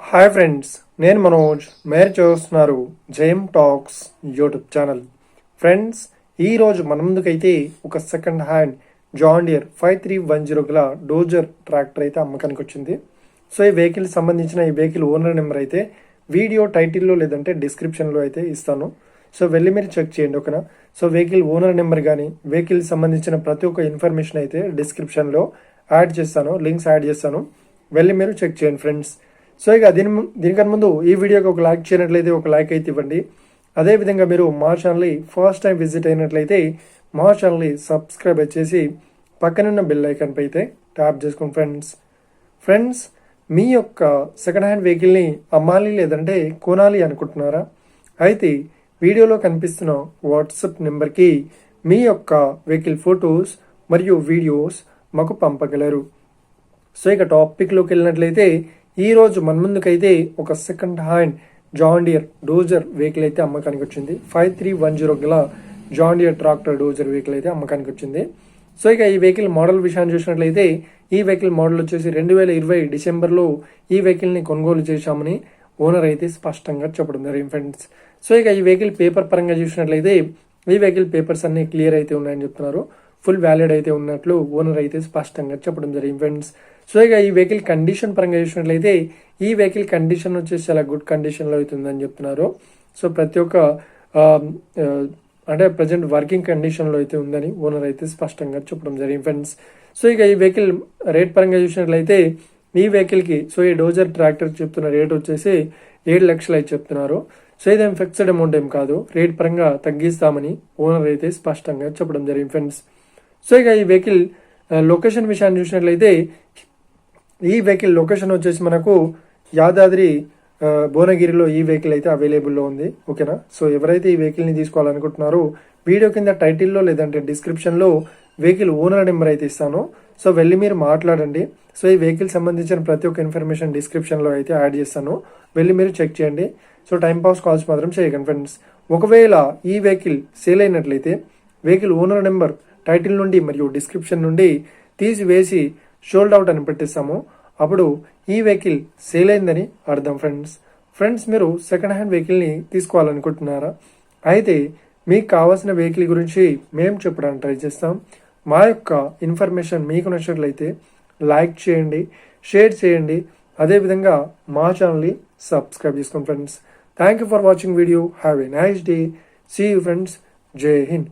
Hi friends, నేను మనోజ్. మీరు చూస్తున్నారు JM talks YouTube channel. Friends, ఈరోజు మన ముందుకైతే ఒక సెకండ్ హ్యాండ్ జాన్ డియర్ 5310 గల డోజర్ ట్రాక్టర్ అయితే అమ్మకానికి వచ్చింది. సో ఈ వెహికల్ సంబంధించిన ఈ వెహికల్ ఓనర్ నెంబర్ అయితే వీడియో టైటిల్లో లేదంటే డిస్క్రిప్షన్లో అయితే ఇస్తాను. సో వెళ్ళి మీరు చెక్ చేయండి, ఓకేనా. సో వెహికల్ ఓనర్ నెంబర్ కానీ వెహికల్ సంబంధించిన ప్రతి ఒక్క ఇన్ఫర్మేషన్ అయితే డిస్క్రిప్షన్లో యాడ్ చేస్తాను, లింక్స్ యాడ్ చేస్తాను. వెళ్ళి మీరు చెక్ చేయండి ఫ్రెండ్స్. సో ఇక దీనికన్నా ముందు ఈ వీడియోకి ఒక లైక్ చేయనట్లయితే ఒక లైక్ అయితే ఇవ్వండి. అదేవిధంగా మీరు మా ఛానల్ని ఫస్ట్ టైం విజిట్ అయినట్లయితే మా ఛానల్ని సబ్స్క్రైబ్ చేసి పక్కనున్న బెల్ ఐకాన్ పై అయితే ట్యాప్ చేసుకోండి ఫ్రెండ్స్. మీ యొక్క సెకండ్ హ్యాండ్ వెహికల్ని అమ్మాలి లేదంటే కొనాలి అనుకుంటున్నారా? అయితే వీడియోలో కనిపిస్తున్న వాట్సాప్ నెంబర్కి మీ యొక్క వెహికల్ ఫొటోస్ మరియు వీడియోస్ మాకు పంపగలరు. సో ఇక టాపిక్లోకి వెళ్ళినట్లయితే ఈరోజు మన ముందుకైతే ఒక second hand John Deere dozer vehicle అయితే అమ్మకానికి వచ్చింది. 5310 గల John Deere tractor dozer vehicle అయితే అమ్మకానికి వచ్చింది. సో ఇక ఈ వెహికల్ మోడల్ విషయాన్ని చూసినట్లయితే ఈ వెహికల్ మోడల్ వచ్చేసి 2020 డిసెంబర్లో ఈ వెహికల్ని కొనుగోలు చేశామని ఓనర్ అయితే స్పష్టంగా చెప్పడం జరిగింది ఫ్రెండ్స్. సో ఇక ఈ వెహికల్ పేపర్ పరంగా చూసినట్లయితే ఈ వెహికల్ పేపర్స్ అన్ని క్లియర్ అయితే ఉన్నాయని చెప్తున్నారు. ఫుల్ వ్యాలిడ్ అయితే ఉన్నట్లు ఓనర్ అయితే స్పష్టంగా చెప్పడం జరిగింది ఫ్రెండ్స్. సో ఇక ఈ వెహికల్ కండిషన్ పరంగా చూసినట్లయితే ఈ వెహికల్ కండిషన్ వచ్చేసి చాలా గుడ్ కండిషన్లో అవుతుందని చెప్తున్నారు. సో ప్రతి ఒక్క అంటే ప్రజెంట్ వర్కింగ్ కండిషన్లో అయితే ఉందని ఓనర్ అయితే స్పష్టంగా చెప్పడం జరిగింది ఫ్రెండ్స్. సో ఇక ఈ వెహికల్ రేట్ పరంగా చూసినట్లయితే ఈ వెహికల్కి సో ఈ డోజర్ ట్రాక్టర్ చెప్తున్న రేట్ వచ్చేసి 7 లక్షలు అయితే చెప్తున్నారు. సో ఇదేం ఫిక్స్డ్ అమౌంట్ ఏం కాదు, రేట్ పరంగా తగ్గిస్తామని ఓనర్ అయితే స్పష్టంగా చెప్పడం జరిగింది ఫ్రెండ్స్. సో ఇక ఈ వెహికల్ లొకేషన్ విషయాన్ని చూసినట్లయితే ఈ వెహికల్ లొకేషన్ వచ్చేసి మనకు యాదాద్రి భువనగిరిలో ఈ వెహికల్ అయితే అవైలబుల్లో ఉంది, ఓకేనా. సో ఎవరైతే ఈ వెహికల్ని తీసుకోవాలనుకుంటున్నారో వీడియో కింద టైటిల్లో లేదంటే డిస్క్రిప్షన్లో వెహికల్ ఓనర్ నెంబర్ అయితే ఇస్తాను. సో వెళ్ళి మీరు మాట్లాడండి. సో ఈ వెహికల్ సంబంధించిన ప్రతి ఒక్క ఇన్ఫర్మేషన్ డిస్క్రిప్షన్లో అయితే యాడ్ చేస్తాను, వెళ్ళి మీరు చెక్ చేయండి. సో టైం పాస్ కాల్స్ మాత్రం చేయకండి ఫ్రెండ్స్. ఒకవేళ ఈ వెహికల్ సేల్ అయినట్లయితే వెహికల్ ఓనర్ నెంబర్ టైటిల్ నుండి మరియు డిస్క్రిప్షన్ నుండి తీసివేసి షోల్డ్ అవుట్ అని పెట్టిస్తాము. అప్పుడు ఈ వెహికల్ సేల్ అయిందని అర్థం ఫ్రెండ్స్. మీరు సెకండ్ హ్యాండ్ వెహికల్ని తీసుకోవాలనుకుంటున్నారా? అయితే మీకు కావాల్సిన వెహికల్ గురించి మేము చెప్పడానికి ట్రై చేస్తాం. మా యొక్క ఇన్ఫర్మేషన్ మీకు నచ్చినట్లయితే లైక్ చేయండి, షేర్ చేయండి, అదేవిధంగా మా ఛానల్ని సబ్స్క్రైబ్ చేసుకోండి friends. Thank you for watching video. Have a nice day. See you friends. జై హింద్.